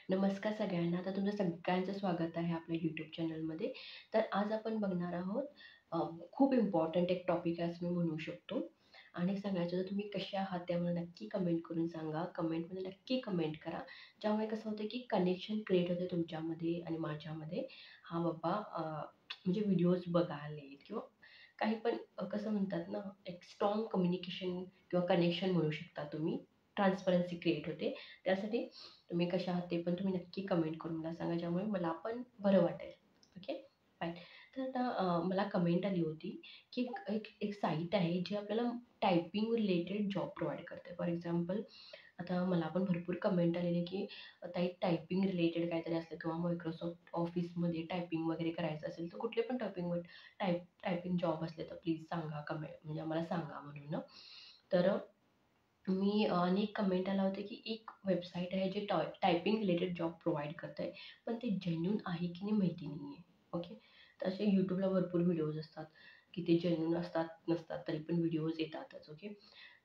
नमस्कार सगळ्यांना. आता तुमचं सगळ्यांचं स्वागत आहे आपल्या यूट्यूब चॅनलमध्ये. तर आज आपण बघणार आहोत अ, खूप इम्पॉर्टंट एक टॉपिक आहे असं मी म्हणू शकतो. आणि सगळ्यात जास्त तुम्ही कशा आहात ते मला नक्की कमेंट करून सांगा. कमेंटमध्ये नक्की कमेंट करा. ज्यामुळे कसं होतं की कनेक्शन क्रिएट होते तुमच्यामध्ये आणि माझ्यामध्ये. हां बाबा म्हणजे व्हिडिओज बघालेत किंवा काही पण कसं म्हणतात ना, एक स्ट्राँग कम्युनिकेशन किंवा कनेक्शन म्हणू शकता तुम्ही. ट्रान्सपरन्सी क्रिएट होते. त्यासाठी तुम्ही कशा आहात ते पण तुम्ही नक्की कमेंट करून मला सांगा, ज्यामुळे मला पण बरं वाटेल. Okay, fine. तर आता मला कमेंट आली होती, की एक एक एक साईट आहे जी आपल्याला टायपिंग रिलेटेड जॉब प्रोव्हाईड करते. फॉर एक्झाम्पल, आता मला पण भरपूर कमेंट आलेली, की ताई टायपिंग रिलेटेड काहीतरी असलं किंवा मायक्रोसॉफ्ट ऑफिसमध्ये टायपिंग वगैरे करायचं असेल, तर कुठले पण टायपिंग जॉब असले तर प्लीज सांगा, म्हणजे आम्हाला सांगा म्हणून ना. तर मी आणि एक कमेंट आला होता, की एक वेबसाईट आहे जे टायपिंग रिलेटेड जॉब प्रोव्हाईड करतंय. पण ते जेन्युइन आहे की नाही माहिती नाही आहे. ओके. तर असे YouTubeला भरपूर व्हिडिओज असतात, की ते जेन्युइन असतात, नसतात, तरी पण व्हिडिओज येतातच. ओके.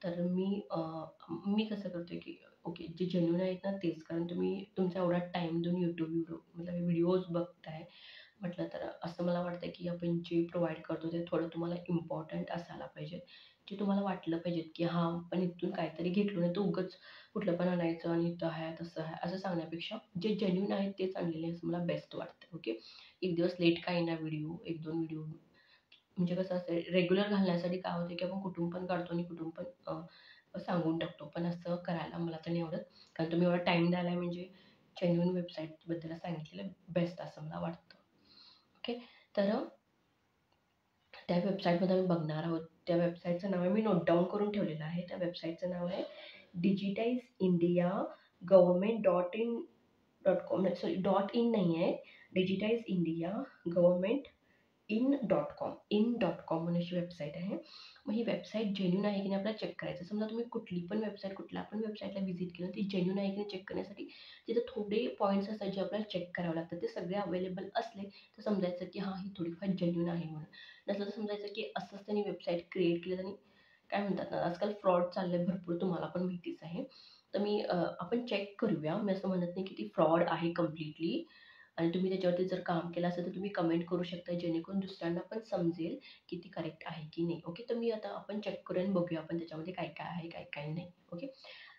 तर मी कसं करते, की ओके, जे जेन्युइन आहेत ना तेच. कारण तुम्ही तुमचा एवढा टाईम देऊन मतलब व्हिडिओज बघताय म्हटलं, तर असं मला वाटतं, की आपण जे प्रोव्हाईड करतो ते थोडं तुम्हाला इम्पॉर्टंट असायला पाहिजे. जे तुम्हाला वाटलं पाहिजे, की हां, आपण इथून काहीतरी घेतलो नाही तर उगाच कुठलं पण आणायचं आणि इथं आहे, तसं आहे, असं सांगण्यापेक्षा जे जेन्युइन आहेत तेच आणलेले असं मला बेस्ट वाटतं. ओके. एक दिवस लेट का येईना व्हिडिओ, 1-2 व्हिडिओ म्हणजे कसं असतं, रेग्युलर घालण्यासाठी काय होतं, की आपण कुठून पण काढतो आणि कुठून पण सांगून टाकतो. पण असं करायला मला तर नाही आवडत. कारण तुम्ही एवढा टाईम द्यायला म्हणजे जेन्युइन वेबसाईटबद्दल सांगितलेलं बेस्ट असं मला वाटतं. ओके. तर त्या वेबसाईटमध्ये आम्ही बघणार आहोत. त्या वेबसाईटचं नाव आहे, मी नोट डाउन करून ठेवलेलं आहे. त्या वेबसाईटचं नाव आहे डिजिटाइज इंडिया गव्हर्नमेंट .com, नाही सॉरी, .in नाही आहे. डिजिटाइज इंडिया गव्हर्नमेंट in.com म्हणून अशी वेबसाईट आहे. मग ही वेबसाईट जेन्युइन आहे की नाही आपल्याला चेक करायचं. समजा तुम्ही कुठली पण वेबसाईट, कुठल्या पण वेबसाईटला व्हिजिट केलं, ती जेन्युइन आहे की नाही चेक करण्यासाठी तिथे थोडे पॉइंट्स असतात जे आपल्याला चेक करावे लागतात. ते सगळे अवेलेबल असले तर समजायचं की हां, ही थोडीफार जेन्युइन आहे म्हणून. नसलं तर समजायचं की असंच त्यांनी वेबसाईट क्रिएट केली आणि काय म्हणतात ना, आजकाल फ्रॉड चाललंय भरपूर, तुम्हाला पण माहितीच आहे. तर आपण चेक करूया. मी असं म्हणत नाही की ती फ्रॉड आहे कंप्लीटली. आणि तुम्ही त्याच्यावरती जर काम केलं असेल तर तुम्ही कमेंट करू शकता, जेणेकरून दुसऱ्यांना पण समजेल की ती करेक्ट आहे की नाही. ओके. तर आता आपण चेक करून बघूया आपण त्याच्यामध्ये काय काय आहे, काय काय नाही. ओके.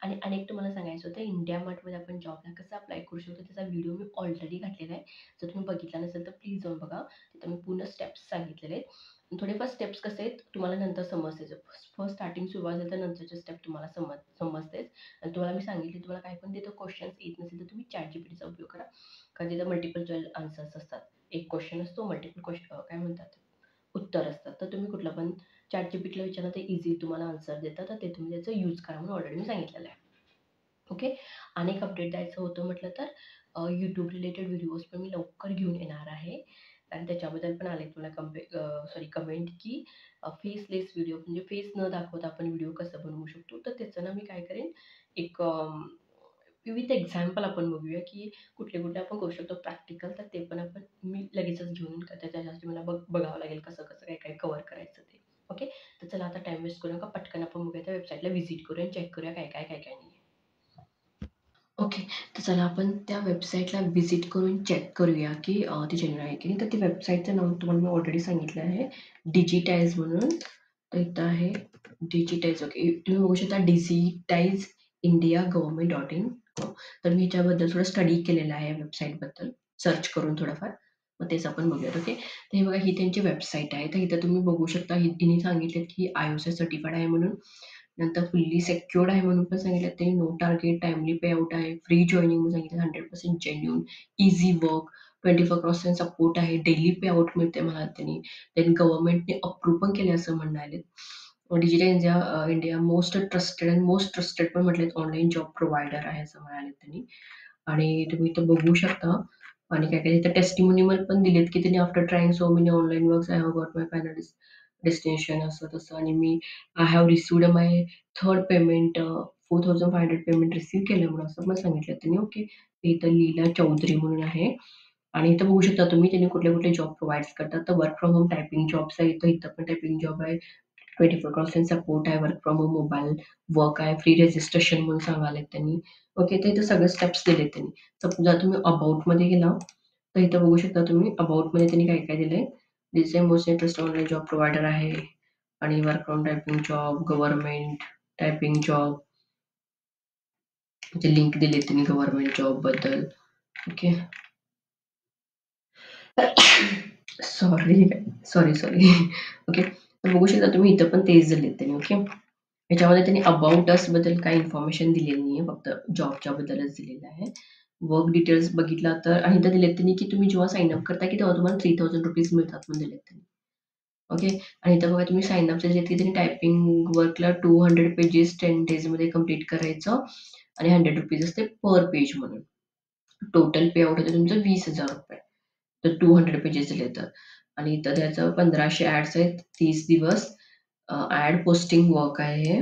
आणि अनेक तुम्हाला सांगायचं होतं, इंडिया मार्टमध्ये आपण जॉबला कसं अप्लाय करू शकतो त्याचा व्हिडिओ मी ऑलरेडी घातलेला आहे. जर तुम्ही बघितला नसेल तर प्लीज जाऊन बघा. तिथं मी पूर्ण स्टेप्स सांगितलेले आहेत. आणि थोडेफार स्टेप्स कसे आहेत तुम्हाला नंतर समजते. फर्स्ट स्टार्टिंग सुरू असेल तर नंतरचे स्टेप तुम्हाला समजतेच. आणि तुम्हाला मी सांगितले, तुम्हाला काही पण तिथं क्वेश्चन्स येत नसेल तर तुम्ही ChatGPTचा उपयोग करा. कारण तिथं मल्टिपल चॉईस आन्सर्स असतात. एक क्वेश्चन असतो, मल्टिपल काय म्हणतात, उत्तर असतात. तर तुम्ही कुठलं पण ChatGPTला विचारलं तर इझी तुम्हाला आन्सर देतात. तर ते तुम्ही त्याचा यूज करा म्हणून ऑलरेडी मी सांगितलेलं आहे. ओके. आणि एक अपडेट द्यायचं होतं म्हटलं तर YouTube रिलेटेड व्हिडिओज पण मी लवकर घेऊन येणार आहे. आणि त्याच्याबद्दल पण आले मला कमेंट, की फेसलेस व्हिडिओ म्हणजे फेस न दाखवता आपण व्हिडिओ कसं बनवू शकतो. तर त्याचं ना मी काय करेन, एक विविध एक्झाम्पल आपण बघूया, की कुठले-कुठले आपण करू शकतो प्रॅक्टिकल. तर ते पण मी लगेचच घेऊन येईन. का त्याच्यासाठी मला बघावं लागेल कसं-कसं, काय-काय कव्हर करायचं ते. ओके. तर चला आता टाईम वेस्ट करू नका. पटकन आपण बघूया त्या वेबसाईटला व्हिजिट करूया आणि चेक करूया काय-काय, काय-काय नाही. ओके. तर चला आपण त्या वेबसाईटला व्हिजिट करून चेक करूया, की ती जेन्युइन आहे की नाही. तर ती वेबसाईटचं नाव तुम्हाला मी ऑलरेडी सांगितलं आहे. डिजिटाइज म्हणून. तर इथं आहे डिजिटाइज. ओके. तुम्ही बघू शकता डिजिटाइज इंडिया गव्हर्नमेंट .in. तर मी ह्याच्याबद्दल थोडं स्टडी केलेलं आहे या वेबसाईटबद्दल, सर्च करून थोडंफार. मग तेच आपण बघूयात. ओके. तर हे बघा, ही त्यांची वेबसाईट आहे. तर इथं तुम्ही बघू शकता, हिने सांगितलेत की IOSA सर्टिफाईड आहे म्हणून. नंतर फुल्ली सेक्युअर्ड आहे म्हणून पण सांगितलं ते. नो टार्गेट, टाईमली पे आउट आहे, फ्री जॉइनिंग म्हणून सांगितलं, 100% जेन्युइन, ईझी वर्क, 24/7 सपोर्ट आहे, डेली पे आउट मिळते म्हणाले त्यांनी. देन गव्हर्नमेंटने अप्रूव्ह पण केले असं म्हणाले. Digital India most trusted and most trusted पण म्हटलेत ऑनलाईन जॉब प्रोव्हायडर आहे असं म्हणाले त्यांनी. आणि तुम्ही इथं बघू शकता आणि काय-काय इथं टेस्टिमोनियल पण दिलेत, की त्यांनी after trying so many online works I have got my final destination असं तसं. आणि I have received my third payment, 4,500 payment receive केलं म्हणून असं पण सांगितलं त्यांनी. ओके. इथं लीला चौधरी म्हणून आहे. आणि इथं बघू शकता तुम्ही त्यांनी कुठले-कुठले जॉब प्रोव्हाईड करतात. तर work from home typing jobs आहे. इथं इथं पण टायपिंग जॉब आहे. 24/7 सपोर्ट आहे, work from home mobile work आहे, फ्री रजिस्ट्रेशन म्हणून सांगायलेत त्यांनी. ओके, तर इथं सगळे स्टेप्स दिलेत त्यांनी. समजा तुम्ही अबाउटमध्ये गेला, तर इथं बघू शकता तुम्ही अबाउटमध्ये त्यांनी काय-काय दिलंय. This is most interested online job provider आहे आणि work from typing job, government typing job, म्हणजे लिंक दिली त्यांनी गव्हर्नमेंट जॉबबद्दल. Okay. Sorry, sorry, sorry. Okay. तर बघू शकता तुम्ही इथं पण तेच दिलेत त्यांनी. ओके. याच्यामध्ये त्यांनी अबाउट असबद्दल काही इन्फॉर्मेशन दिलेली नाहीये. फक्त जॉबच्या बद्दलच दिलेलं आहे. वर्क डिटेल्स बघितला तर आणि इथं दिलेत त्यांनी, की तुम्ही जेव्हा साइन अप करता, की तेव्हा तुम्हाला ₹3000 मिळतात म्हणून दिलेत त्यांनी. ओके. आणि इथं बघा तुम्ही साइन अपचं जे की त्यांनी टायपिंग वर्कला 200 पेजेस 10 डेजमध्ये कंप्लीट करायचं आणि ₹100 असते पर पेज म्हणून. टोटल पे आउट होतं तुमचं ₹20,000. तर 200 पेजेस दिले तर. आणि इथं त्याचं 1500 ॲड्स आहेत 30 दिवस. ॲड पोस्टिंग वर्क आहे हे.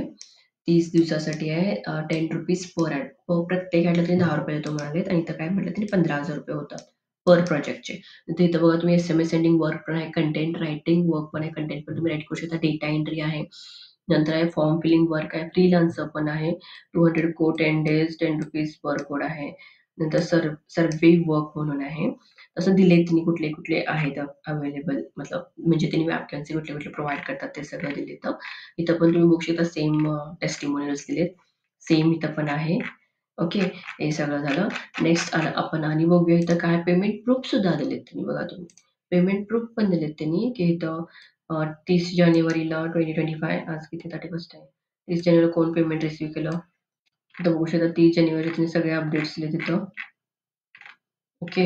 30 दिवसासाठी आहे. ₹10 पर ॲड. प्रत्येक ॲडला ते ₹10 देतो म्हणालेत आणि इथं काय म्हटलं त्यांनी ₹15,000 होतात पर प्रोजेक्टचे. तर इथं बघा तुम्ही एस-एम-एस सेंडिंग वर्क पण आहे, कंटेंट रायटिंग वर्क पण आहे. कंटेंट पण तुम्ही राईट करू शकता. डेटा एंट्री आहे. नंतर आहे फॉर्म फिलिंग वर्क आहे. फ्रीलान्सर पण आहे. 200 कोड 10 डेज ₹10 पर कोड आहे. नंतर सर्व्हे वर्क म्हणून आहे. असं दिलंय त्यांनी कुठले-कुठले आहेत अवेलेबल मतलब म्हणजे त्यांनी वॅकन्सी कुठले-कुठले प्रोव्हाईड करतात ते सगळं दिलेलं. इथं पण तुम्ही बघू शकता सेम टेस्टिमोनियल्स दिलेत. सेम इथं पण आहे. ओके. हे सगळं झालं. नेक्स्ट आपण आणि बघूया इथं काय पेमेंट प्रूफ सुद्धा दिलेत त्यांनी बघा तुम्ही. पेमेंट प्रूफ पण दिलेत त्यांनी, की इथं 30 जानेवारीला 2025 आज किती तारीख आहे? 30 जानेवारीला कोण पेमेंट रिसीव्ह केलं? इथं बघू शकता 30 जानेवारी त्यांनी सगळे अपडेट्स दिलेत इथं. ओके.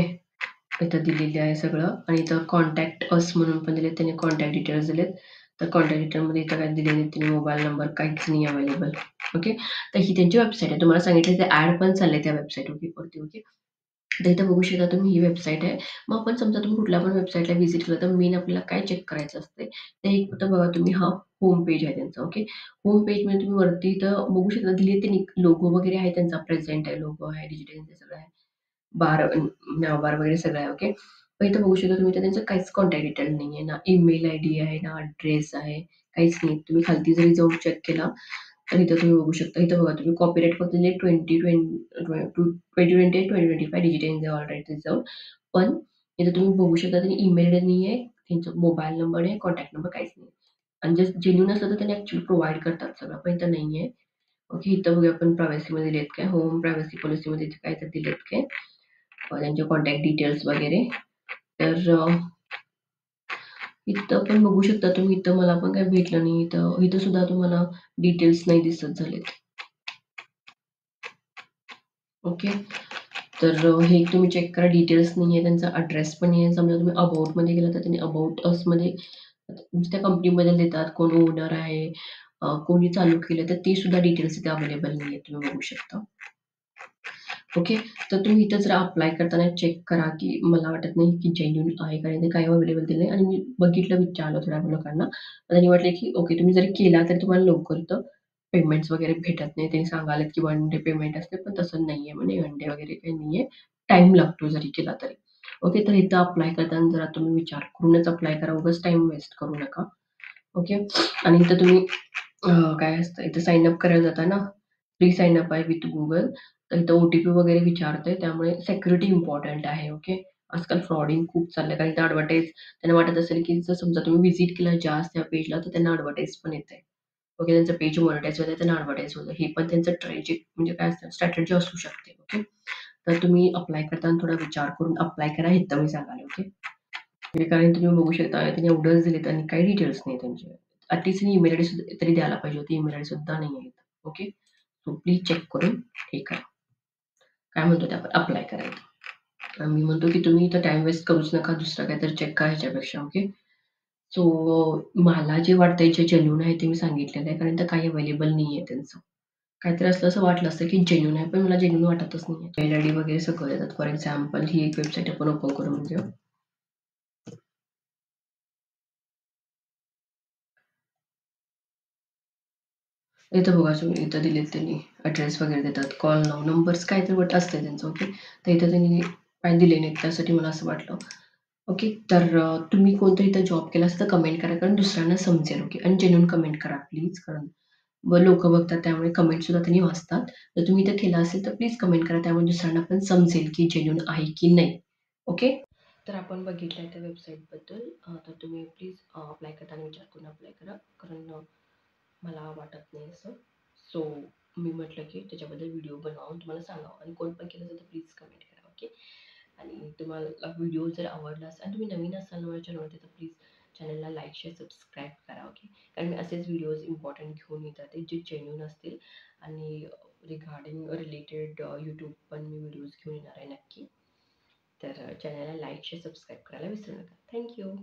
इथं दिलेले आहे सगळं आणि इथं कॉन्टॅक्ट अस म्हणून पण दिलेत त्यांनी कॉन्टॅक्ट डिटेल्स दिलेत. तर कॉन्टॅक्ट डिटेलमध्ये इथं काय दिलेले आहेत त्यांनी मोबाईल नंबर काहीच नाही अवेलेबल. ओके. तर ही त्यांची वेबसाईट आहे. तुम्हाला सांगितलं ते ॲड पण चालले त्या वेबसाईट वरती. ओके. तर इथं बघू शकता तुम्ही ही वेबसाईट आहे. मग आपण समजा तुम्ही कुठल्या पण वेबसाईटला व्हिजिट केलं तर मेन आपल्याला काय चेक करायचं असते. ते एक तर बघा तुम्ही हा होम पेज आहे त्यांचा. ओके. होम पेजमध्ये तुम्ही वरती इथं बघू शकता दिले त्यांनी लोगो वगैरे आहे त्यांचा प्रेझेंट आहे, लोगो आहे, डिजिटल सगळं आहे. बार नावबार वगैरे सगळं आहे. ओके. पण इथं बघू शकता तुम्ही इथं त्यांचं काहीच कॉन्टॅक्ट डिटेल नाहीये. ना ईमेल आयडी आहे, ना ॲड्रेस आहे, काहीच नाही. तुम्ही खालती जरी जाऊन चेक केला, तर इथं तुम्ही बघू शकता. इथं बघा तुम्ही कॉपीराइट फक्त दिले 2028-2025 डिजिटल इंडिया ऑलराईट रिझर्व्ह. पण इथं तुम्ही बघू शकता त्यांनी ईमेल आयडी नाहीये, त्यांचा मोबाईल नंबर आहे, कॉन्टॅक्ट नंबर काहीच नाही. आणि जर जेन्युइन असलं तर त्यांनी ॲक्चुअली प्रोव्हाईड करतात सगळं. पण इथं नाहीये. ओके. इथं बघूया आपण प्रायव्हसीमध्ये दिलेत काय? होम प्रायव्हसी पॉलिसीमध्ये इथे काय तर दिलेत काय? त्यांचे कॉन्टॅक्ट डिटेल्स वगैरे. तर इथं पण बघू शकता तुम्ही. इथं मला पण काही भेटलं नाही. इथं इथं सुद्धा तुम्हाला डिटेल्स नाही दिसत झालेत. ओके. तर हे तुम्ही चेक करा. डिटेल्स नाहीये. त्यांचा अड्रेस पण नाहीये. समजा तुम्ही अबाउटमध्ये गेला तर त्यांनी अबाउट असमध्ये त्या कंपनीबद्दल देतात. कोण ओनर आहे, कोणी चालू केलं तर ते सुद्धा डिटेल्स इथे अवेलेबल नाहीयेत. तुम्ही बघू शकता. ओके. तर तुम्ही इथं जर अप्लाय करताना चेक करा, की मला वाटत नाही की जेन्युइन आहे का नाही ते काय अवेलेबल दिलंय आणि मी बघितलं, विचारलं थोड्या लोकांना. त्यांनी म्हटले, की ओके तुम्ही जरी केला तरी तुम्हाला लवकर इथं पेमेंट्स वगैरे भेटत नाही. ते सांगायलेत, की 1 डे पेमेंट असते, पण तसं नाहीये म्हणे 1 डे वगैरे काही नाहीये. टाईम लागतो जरी केला तरी. ओके. तर इथं अप्लाय करताना जरा तुम्ही विचार करूनच अप्लाय करा. उगाच टाईम वेस्ट करू नका. ओके. आणि इथं तुम्ही काय असतं इथं साइन अप करायला जाताना फ्री साइन अप आहे विथ Google. तर इथं ओ-टी-पी वगैरे विचारतंय त्यामुळे सिक्युरिटी इम्पॉर्टंट आहे. ओके. आजकाल फ्रॉडिंग खूप चाललंय कारण इथं ॲडव्हर्टाइज त्यांना वाटत असेल, की जर समजा तुम्ही व्हिजिट केलं जास्त त्या पेजला तर त्यांना ॲडव्हर्टाइज पण येते. ओके. त्यांचं पेज मॉनिटाईज होतं त्यांना ॲडव्हर्टाइज होतं. हे पण त्यांचं ट्रेजिक म्हणजे काय असतं स्ट्रॅटेजी असू शकते. ओके. तर तुम्ही अप्लाय करताना थोडा विचार करून अप्लाय करा हे तर मी सांगाल. ओके. म्हणजे कारण तुम्ही बघू शकता त्यांनी एवढंच दिलेत आणि काही डिटेल्स नाही त्यांचे. ॲटलीस्ट ईमेल आयडी तरी द्यायला पाहिजे होती. ईमेल आयडी सुद्धा नाहीये इथं. ओके. सो प्लीज चेक करून हे करा. काय म्हणतो ते आपण अप्लाय करायचं. आणि मी म्हणतो की तुम्ही इथं टाईम वेस्ट करूच नका. दुसरं काहीतरी चेक करा ह्याच्यापेक्षा. ओके. सो मला जे वाटतंय जे जेन्युइन आहे ते मी सांगितलेलं आहे. कारण इथं काही अवेलेबल नाहीये त्यांचं. काहीतरी असलं असं वाटलं असतं की जेन्युइन आहे, पण मला जेन्युइन वाटतच नाहीये. मेल आयडी वगैरे सगळं देतात. फॉर एक्झाम्पल ही एक वेबसाईट आपण ओपन करून घेऊ. इथं बघा तुम्ही इथं दिलेत त्यांनी ॲड्रेस वगैरे देतात. कॉल नाऊ नंबर्स काहीतरी असतंय त्यांचं. ओके. तर इथं त्यांनी काही दिले नाहीत. त्यासाठी मला असं वाटलं. ओके. तर तुम्ही कोणतरी इथं जॉब केला असेल तर कमेंट करा, कारण दुसऱ्यांना समजेल. ओके. आणि जेन्युइन कमेंट करा प्लीज, कारण लोकं बघतात त्यामुळे कमेंटसुद्धा त्यांनी वाचतात. तर तुम्ही इथं केलं असेल तर प्लीज कमेंट करा. त्यामुळे दुसऱ्यांना पण समजेल की जेन्युइन आहे की नाही. ओके. तर आपण बघितलं त्या वेबसाईटबद्दल. तर तुम्ही प्लीज अप्लाय करताना विचार करून अप्लाय करा. कारण मला वाटत नाही असं. सो मी म्हटलं की त्याच्याबद्दल व्हिडिओ बनवावं तुम्हाला सांगावं, आणि कोण पण केलं असेल तर प्लीज कमेंट करा. ओके. आणि तुम्हाला व्हिडिओ जर आवडला असेल आणि तुम्ही नवीन असाल माझ्या चॅनलवरती, तर प्लीज चॅनलला लाईक शेअर सबस्क्राईब करा. ओके. कारण मी असेच व्हिडिओज इम्पॉर्टंट घेऊन येतात ते जे जेन्युइन असतील, आणि रिगार्डिंग रिलेटेड यूट्यूब पण मी व्हिडिओज घेऊन येणार आहे नक्की. तर चॅनलला लाईक शेअर सबस्क्राईब करायला विसरू नका. थँक्यू.